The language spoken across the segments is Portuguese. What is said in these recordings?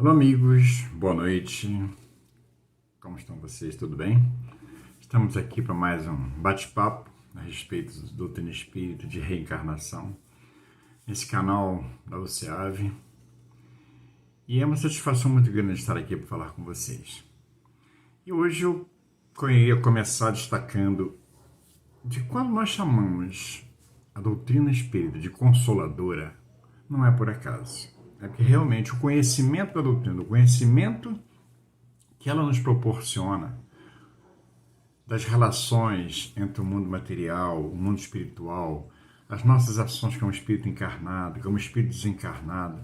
Alô, amigos, boa noite. Como estão vocês? Tudo bem? Estamos aqui para mais um bate-papo a respeito do doutrina espírita de reencarnação, nesse canal da UCAV. E é uma satisfação muito grande estar aqui para falar com vocês. E hoje eu ia começar destacando de quando nós chamamos a doutrina espírita de consoladora, não é por acaso. É porque realmente o conhecimento da doutrina, o conhecimento que ela nos proporciona das relações entre o mundo material, o mundo espiritual, as nossas ações como espírito encarnado, como espírito desencarnado,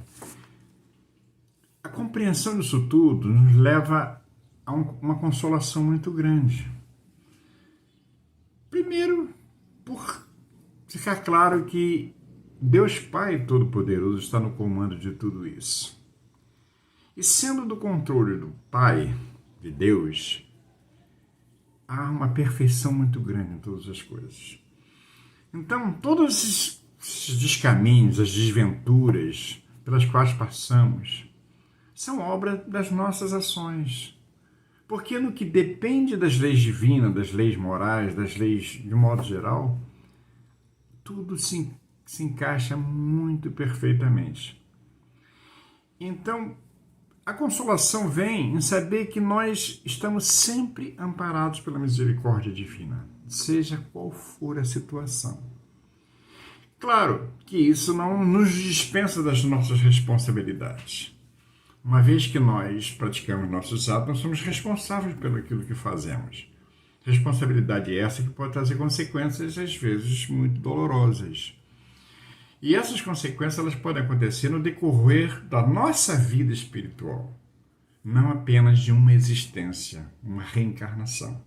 a compreensão disso tudo nos leva a uma consolação muito grande. Primeiro, por ficar claro que Deus Pai Todo-Poderoso está no comando de tudo isso. E sendo do controle do Pai, de Deus, há uma perfeição muito grande em todas as coisas. Então, todos esses descaminhos, as desventuras pelas quais passamos, são obra das nossas ações. Porque no que depende das leis divinas, das leis morais, das leis de modo geral, tudo se encaixa muito perfeitamente. Então, a consolação vem em saber que nós estamos sempre amparados pela misericórdia divina, seja qual for a situação. Claro que isso não nos dispensa das nossas responsabilidades. Uma vez que nós praticamos nossos atos, nós somos responsáveis pelo aquilo que fazemos. Responsabilidade essa que pode trazer consequências, às vezes, muito dolorosas. E essas consequências elas podem acontecer no decorrer da nossa vida espiritual, não apenas de uma existência, uma reencarnação.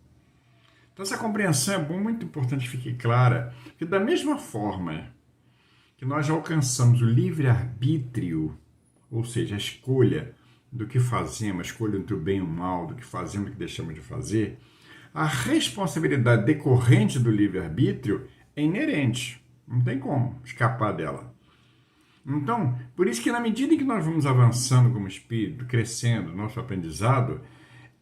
Então essa compreensão é muito importante que fique clara, que da mesma forma que nós alcançamos o livre-arbítrio, ou seja, a escolha do que fazemos, a escolha entre o bem e o mal, do que fazemos e do que deixamos de fazer, a responsabilidade decorrente do livre-arbítrio é inerente. Não tem como escapar dela. Então, por isso que na medida em que nós vamos avançando como espírito, crescendo, nosso aprendizado,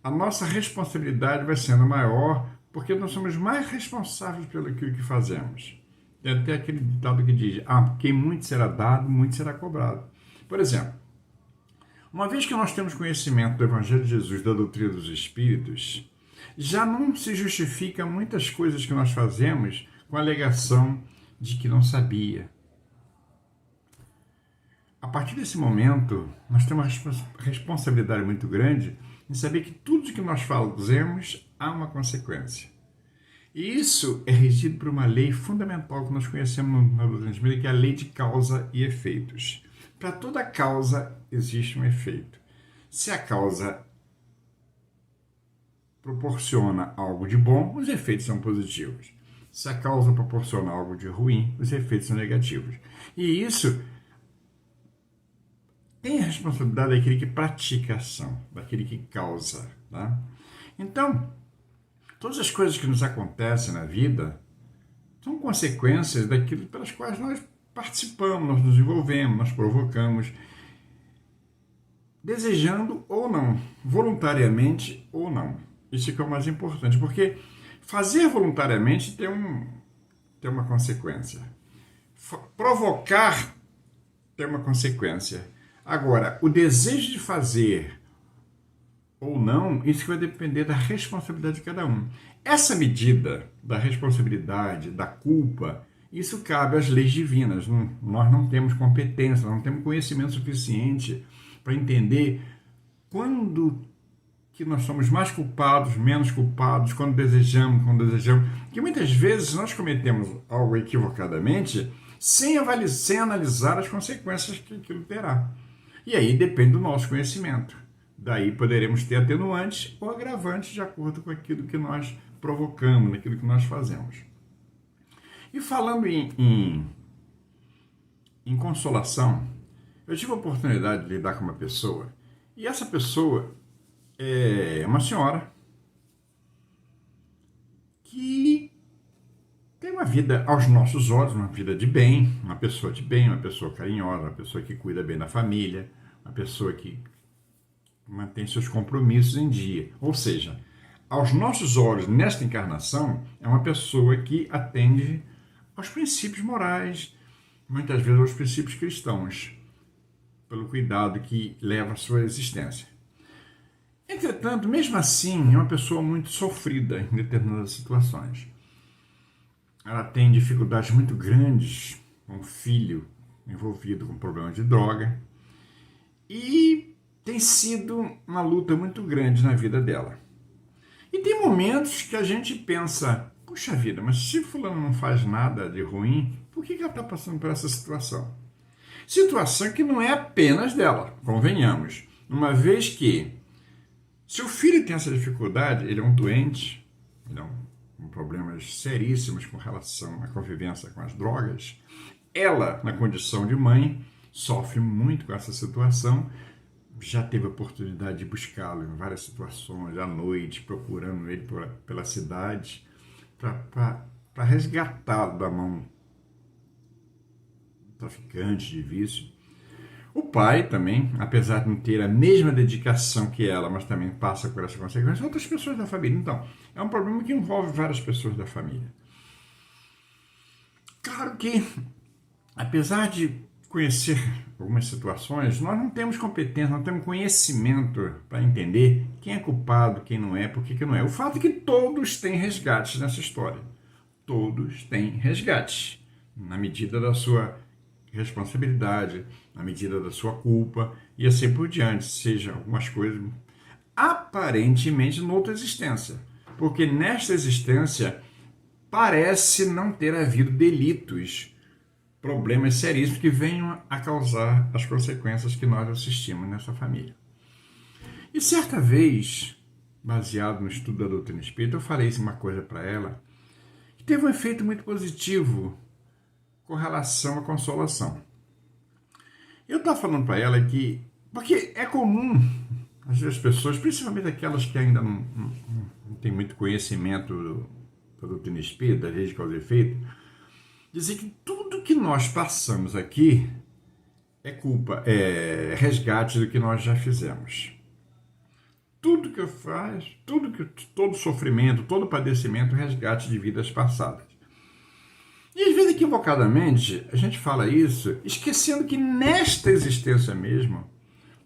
a nossa responsabilidade vai sendo maior, porque nós somos mais responsáveis pelo que fazemos. Tem até aquele ditado que diz, quem muito será dado, muito será cobrado. Por exemplo, uma vez que nós temos conhecimento do Evangelho de Jesus, da doutrina dos Espíritos, já não se justifica muitas coisas que nós fazemos com a alegação de que não sabia. A partir desse momento, nós temos uma responsabilidade muito grande em saber que tudo que nós fazemos há uma consequência. E isso é regido por uma lei fundamental que nós conhecemos na doutrina espírita, que é a lei de causa e efeitos. Para toda causa existe um efeito. Se a causa proporciona algo de bom, os efeitos são positivos. Se a causa proporciona algo de ruim, os efeitos são negativos. E isso tem a responsabilidade daquele que pratica a ação, daquele que causa. Tá? Então, todas as coisas que nos acontecem na vida são consequências daquilo pelas quais nós participamos, nós nos envolvemos, nós provocamos, desejando ou não, voluntariamente ou não. Isso é o mais importante, porque fazer voluntariamente tem uma consequência. Provocar tem uma consequência. Agora, o desejo de fazer ou não, isso vai depender da responsabilidade de cada um. Essa medida da responsabilidade, da culpa, isso cabe às leis divinas. Nós não temos competência, não temos conhecimento suficiente para entender quando que nós somos mais culpados, menos culpados, quando desejamos. Porque muitas vezes nós cometemos algo equivocadamente sem analisar as consequências que aquilo terá. E aí depende do nosso conhecimento. Daí poderemos ter atenuantes ou agravantes de acordo com aquilo que nós provocamos, naquilo que nós fazemos. E falando em consolação, eu tive a oportunidade de lidar com uma pessoa, e essa pessoa é uma senhora que tem uma vida, aos nossos olhos, uma vida de bem, uma pessoa carinhosa, uma pessoa que cuida bem da família, uma pessoa que mantém seus compromissos em dia. Ou seja, aos nossos olhos, nesta encarnação, é uma pessoa que atende aos princípios morais, muitas vezes aos princípios cristãos, pelo cuidado que leva à sua existência. Entretanto, mesmo assim, é uma pessoa muito sofrida em determinadas situações. Ela tem dificuldades muito grandes com o filho envolvido com problemas de droga e tem sido uma luta muito grande na vida dela. E tem momentos que a gente pensa, puxa vida, mas se fulano não faz nada de ruim, por que ela está passando por essa situação? Situação que não é apenas dela, convenhamos. Uma vez que, se o filho tem essa dificuldade, ele é um doente, ele é com problemas seríssimos com relação à convivência com as drogas, ela, na condição de mãe, sofre muito com essa situação, já teve a oportunidade de buscá-lo em várias situações, à noite, procurando ele pela cidade, para resgatá-lo da mão do traficante de vício. O pai também, apesar de não ter a mesma dedicação que ela, mas também passa por essa consequência, outras pessoas da família. Então, é um problema que envolve várias pessoas da família. Claro que, apesar de conhecer algumas situações, nós não temos competência, não temos conhecimento para entender quem é culpado, quem não é, por que não é. O fato é que todos têm resgates nessa história. Todos têm resgates, na medida da sua responsabilidade, na medida da sua culpa e assim por diante, seja algumas coisas aparentemente noutra existência, porque nesta existência parece não ter havido delitos, problemas seríssimos que venham a causar as consequências que nós assistimos nessa família. E certa vez, baseado no estudo da doutrina espírita, eu falei uma coisa para ela que teve um efeito muito positivo com relação à consolação. Eu estava falando para ela que, porque é comum as pessoas, principalmente aquelas que ainda não têm muito conhecimento da doutrina espírita, da lei de causa e efeito, dizer que tudo que nós passamos aqui é resgate do que nós já fizemos. Tudo que eu faço, todo sofrimento, todo padecimento, resgate de vidas passadas. E às vezes, equivocadamente, a gente fala isso, esquecendo que nesta existência mesmo,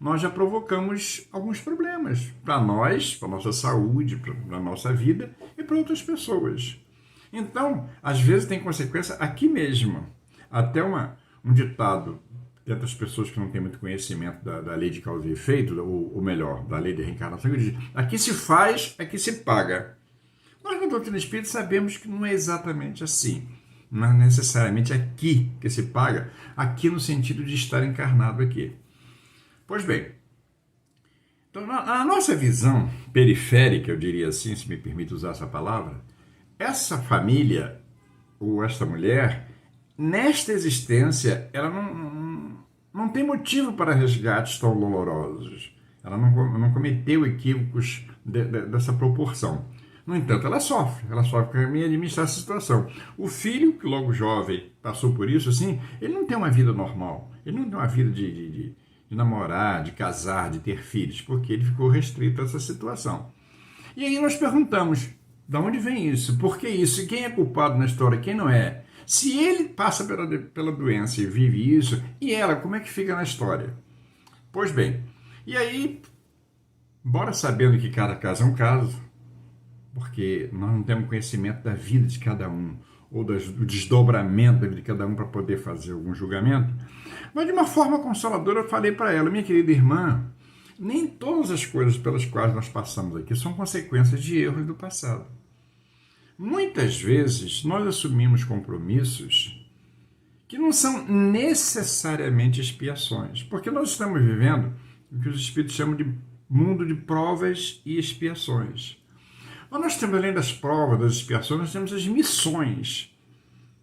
nós já provocamos alguns problemas para nós, para a nossa saúde, para a nossa vida e para outras pessoas. Então, às vezes tem consequência aqui mesmo. Até um ditado entre as pessoas que não têm muito conhecimento da lei de causa e efeito, ou melhor, da lei de reencarnação, que diz, aqui se faz, aqui se paga. Nós, na doutrina espírita, sabemos que não é exatamente assim. Não é necessariamente aqui que se paga, aqui no sentido de estar encarnado aqui. Pois bem, então, na nossa visão periférica, eu diria assim, se me permite usar essa palavra, essa família, ou esta mulher, nesta existência, ela não tem motivo para resgates tão dolorosos. Ela não cometeu equívocos dessa proporção. No entanto, ela sofre para administrar essa situação. O filho, que logo jovem passou por isso, assim, ele não tem uma vida normal. Ele não tem uma vida de namorar, de casar, de ter filhos, porque ele ficou restrito a essa situação. E aí nós perguntamos, de onde vem isso? Por que isso? E quem é culpado na história? Quem não é? Se ele passa pela doença e vive isso, e ela, como é que fica na história? Pois bem, e aí, embora sabendo que cada caso é um caso, porque nós não temos conhecimento da vida de cada um, ou do desdobramento da vida de cada um para poder fazer algum julgamento, mas de uma forma consoladora eu falei para ela, minha querida irmã, nem todas as coisas pelas quais nós passamos aqui são consequências de erros do passado. Muitas vezes nós assumimos compromissos que não são necessariamente expiações, porque nós estamos vivendo o que os espíritos chamam de mundo de provas e expiações. Mas nós temos, além das provas, das expiações, nós temos as missões,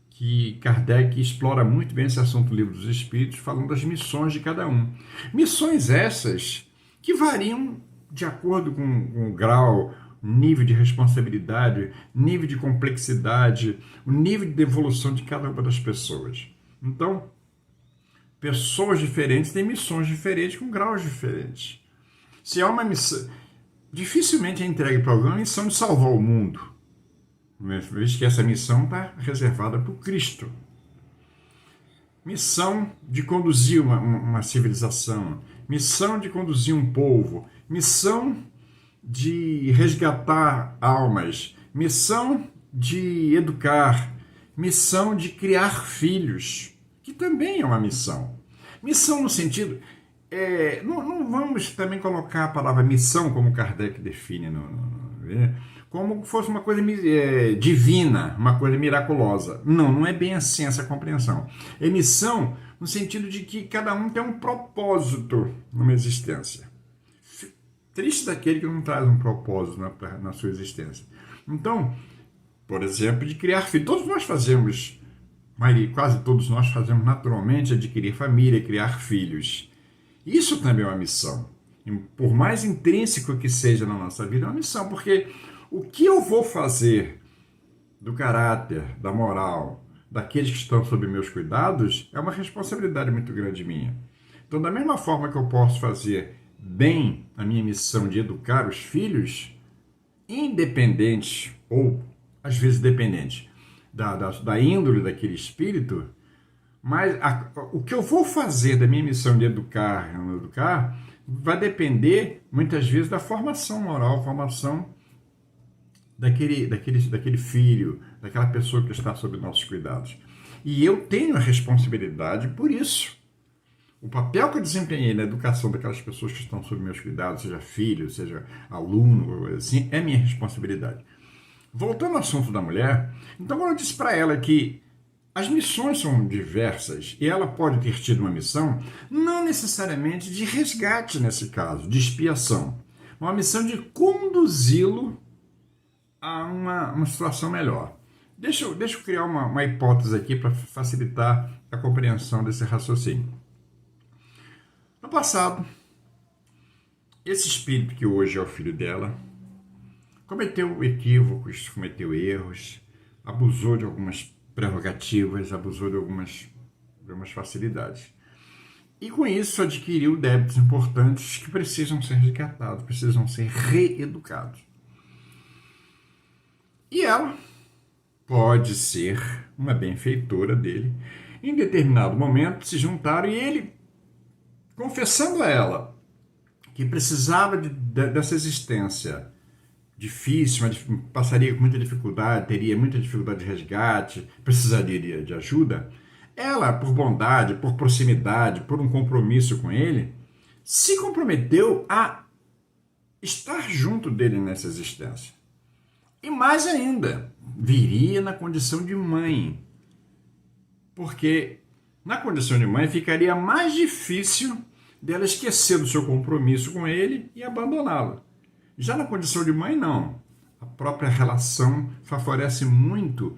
que Kardec explora muito bem esse assunto no Livro dos Espíritos, falando das missões de cada um. Missões essas que variam de acordo com o grau, nível de responsabilidade, nível de complexidade, o nível de evolução de cada uma das pessoas. Então, pessoas diferentes têm missões diferentes com graus diferentes. Se há uma missão, dificilmente é entregue para alguém a missão de salvar o mundo, visto que essa missão está reservada para o Cristo. Missão de conduzir uma civilização, missão de conduzir um povo, missão de resgatar almas, missão de educar, missão de criar filhos, que também é uma missão. Missão no sentido... não vamos também colocar a palavra missão, como Kardec define, como fosse uma coisa divina, uma coisa miraculosa. Não é bem assim essa compreensão. É missão no sentido de que cada um tem um propósito numa existência. Triste daquele que não traz um propósito na sua existência. Então, por exemplo, de criar filhos. Todos nós fazemos, quase todos nós fazemos naturalmente, adquirir família, criar filhos. Isso também é uma missão. E por mais intrínseco que seja na nossa vida, é uma missão, porque o que eu vou fazer do caráter, da moral, daqueles que estão sob meus cuidados, é uma responsabilidade muito grande minha. Então, da mesma forma que eu posso fazer bem a minha missão de educar os filhos, independente, ou às vezes dependente, da índole daquele espírito, mas o que eu vou fazer da minha missão de educar e não educar vai depender, muitas vezes, da formação moral, formação daquele filho, daquela pessoa que está sob nossos cuidados. E eu tenho a responsabilidade por isso. O papel que eu desempenhei na educação daquelas pessoas que estão sob meus cuidados, seja filho, seja aluno, assim, é minha responsabilidade. Voltando ao assunto da mulher, então quando eu disse para ela que as missões são diversas e ela pode ter tido uma missão, não necessariamente de resgate nesse caso, de expiação. Uma missão de conduzi-lo a uma situação melhor. Deixa eu criar uma hipótese aqui para facilitar a compreensão desse raciocínio. No passado, esse espírito que hoje é o filho dela, cometeu equívocos, cometeu erros, abusou de algumas prerrogativas, abusou de algumas facilidades. E com isso adquiriu débitos importantes que precisam ser resgatados, precisam ser reeducados. E ela pode ser uma benfeitora dele. Em determinado momento se juntaram e ele, confessando a ela que precisava dessa existência difícil, mas passaria com muita dificuldade, teria muita dificuldade de resgate, precisaria de ajuda, ela, por bondade, por proximidade, por um compromisso com ele, se comprometeu a estar junto dele nessa existência. E mais ainda, viria na condição de mãe, porque na condição de mãe ficaria mais difícil dela esquecer do seu compromisso com ele e abandoná-lo. Já na condição de mãe, não. A própria relação favorece muito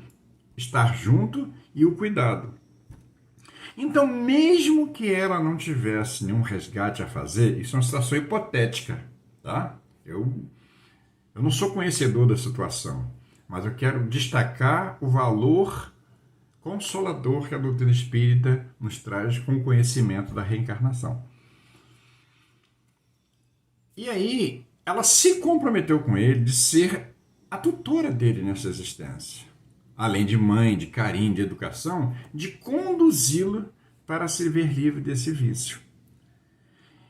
estar junto e o cuidado. Então, mesmo que ela não tivesse nenhum resgate a fazer, isso é uma situação hipotética, tá? Eu não sou conhecedor da situação, mas eu quero destacar o valor consolador que a doutrina espírita nos traz com o conhecimento da reencarnação. E aí, ela se comprometeu com ele de ser a tutora dele nessa existência. Além de mãe, de carinho, de educação, de conduzi-lo para se ver livre desse vício.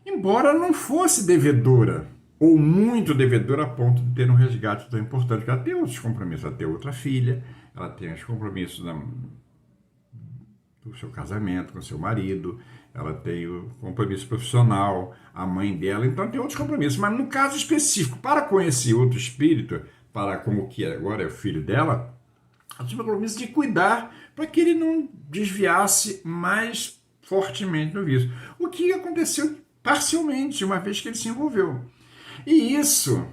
Embora não fosse devedora, ou muito devedora a ponto de ter um resgate tão importante, porque ela tem outros compromissos, ela tem outra filha, ela tem os compromissos do seu casamento com seu marido, ela tem o compromisso profissional, a mãe dela, então tem outros compromissos. Mas no caso específico, para com esse outro espírito, para como que agora é o filho dela, ela tinha o compromisso de cuidar para que ele não desviasse mais fortemente no vício. O que aconteceu parcialmente, uma vez que ele se envolveu. E isso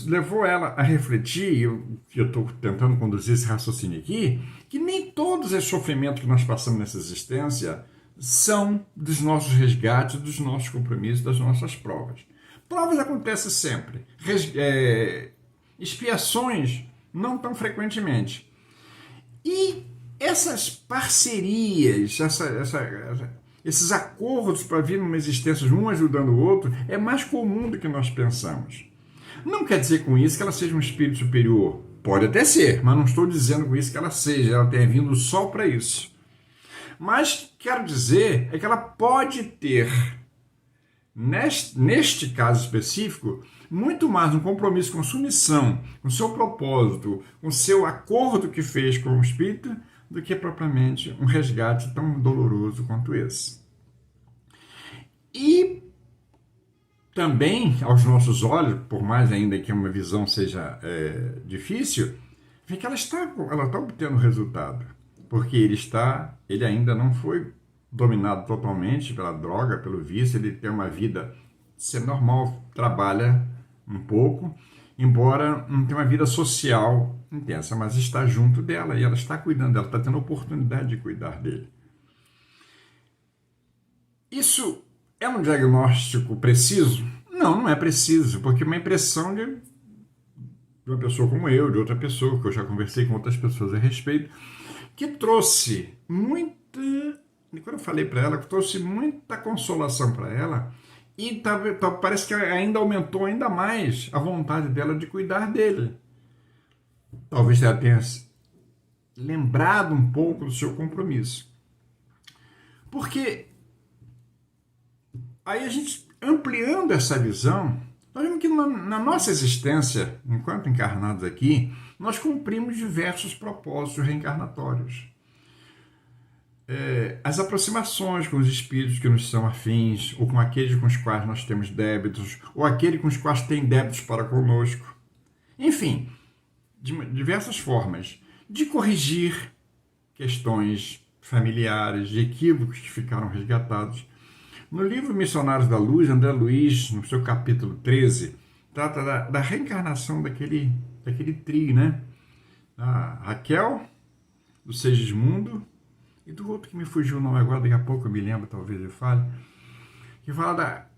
levou ela a refletir, e eu estou tentando conduzir esse raciocínio aqui, que nem todos os sofrimentos que nós passamos nessa existência são dos nossos resgates, dos nossos compromissos, das nossas provas. Provas acontecem sempre. Expiações não tão frequentemente. E essas parcerias, esses acordos para vir numa existência, um ajudando o outro, é mais comum do que nós pensamos. Não quer dizer com isso que ela seja um espírito superior. Pode até ser, mas não estou dizendo com isso que ela seja, ela tenha vindo só para isso. Mas quero dizer é que ela pode ter, neste caso específico, muito mais um compromisso com sua missão, com seu propósito, com seu acordo que fez com o espírito, do que propriamente um resgate tão doloroso quanto esse. E também, aos nossos olhos, por mais ainda que uma visão seja difícil, vê que ela está obtendo resultado, porque ele ainda não foi dominado totalmente pela droga, pelo vício, ele tem uma vida normal, trabalha um pouco, embora não tenha uma vida social intensa, mas está junto dela e ela está cuidando dela, está tendo a oportunidade de cuidar dele. Isso é um diagnóstico preciso? Não, não é preciso, porque uma impressão de uma pessoa como eu, de outra pessoa, que eu já conversei com outras pessoas a respeito, que trouxe muita, quando eu falei para ela, que trouxe muita consolação para ela, e parece que ainda aumentou ainda mais a vontade dela de cuidar dele. Talvez ela tenha lembrado um pouco do seu compromisso. Porque aí a gente, ampliando essa visão, nós vemos que na nossa existência, enquanto encarnados aqui, nós cumprimos diversos propósitos reencarnatórios. As aproximações com os espíritos que nos são afins, ou com aqueles com os quais nós temos débitos, ou aqueles com os quais têm débitos para conosco. Enfim, de diversas formas de corrigir questões familiares, de equívocos que ficaram resgatados. No livro Missionários da Luz, André Luiz, no seu capítulo 13, trata da reencarnação daquele trio, né? A Raquel, do Segismundo, e do outro que me fugiu o nome agora, daqui a pouco eu me lembro, talvez eu fale, que fala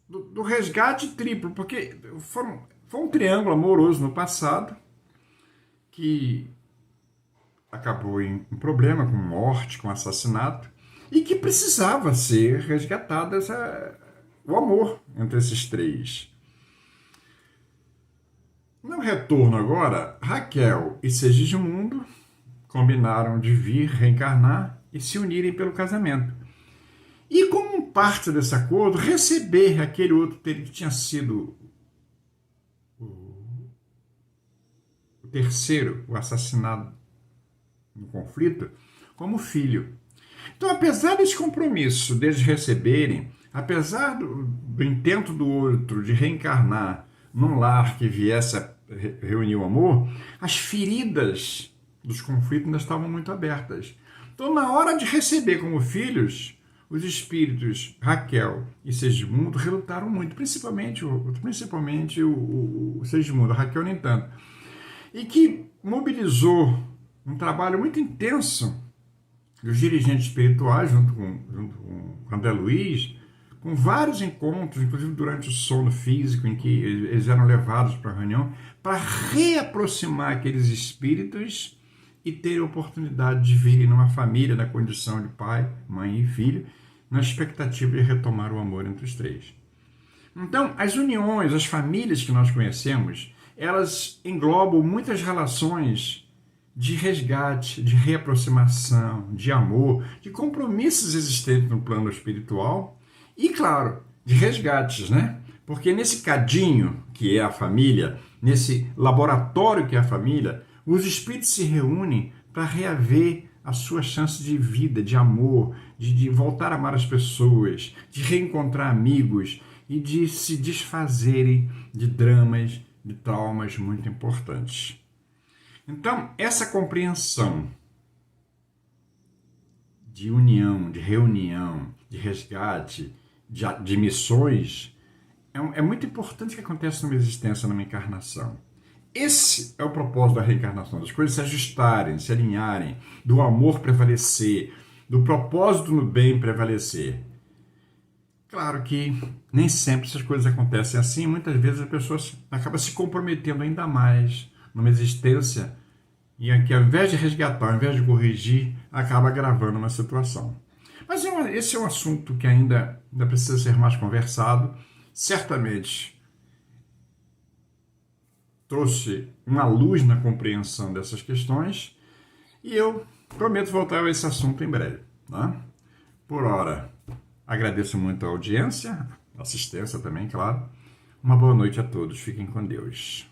do resgate triplo, porque foi um triângulo amoroso no passado que acabou em problema, com morte, com assassinato, e que precisava ser resgatado o amor entre esses três. No retorno agora, Raquel e Segismundo combinaram de vir reencarnar e se unirem pelo casamento. E como parte desse acordo, receber aquele outro que tinha sido o terceiro, o assassinado no conflito, como filho. Então, apesar desse compromisso deles receberem, apesar do intento do outro de reencarnar num lar que viesse a reunir o amor, as feridas dos conflitos ainda estavam muito abertas. Então, na hora de receber como filhos, os espíritos Raquel e Segismundo relutaram muito, principalmente o Segismundo, a Raquel nem tanto, e que mobilizou um trabalho muito intenso dos dirigentes espirituais, junto com André Luiz, com vários encontros, inclusive durante o sono físico, em que eles eram levados para a reunião, para reaproximar aqueles espíritos e ter a oportunidade de virem numa família na condição de pai, mãe e filho, na expectativa de retomar o amor entre os três. Então, as uniões, as famílias que nós conhecemos, elas englobam muitas relações de resgate, de reaproximação, de amor, de compromissos existentes no plano espiritual e, claro, de resgates, né? Porque nesse cadinho que é a família, nesse laboratório que é a família, os espíritos se reúnem para reaver a sua chance de vida, de amor, de voltar a amar as pessoas, de reencontrar amigos e de se desfazerem de dramas, de traumas muito importantes. Então, essa compreensão de união, de reunião, de resgate, de missões, é muito importante que aconteça numa existência, numa encarnação. Esse é o propósito da reencarnação, das coisas se ajustarem, se alinharem, do amor prevalecer, do propósito no bem prevalecer. Claro que nem sempre essas coisas acontecem assim, muitas vezes a pessoa acaba se comprometendo ainda mais numa existência e que ao invés de resgatar, ao invés de corrigir, acaba agravando uma situação. Mas esse é um assunto que ainda precisa ser mais conversado. Certamente trouxe uma luz na compreensão dessas questões e eu prometo voltar a esse assunto em breve. Tá? Por hora, agradeço muito a audiência, assistência também, claro. Uma boa noite a todos. Fiquem com Deus.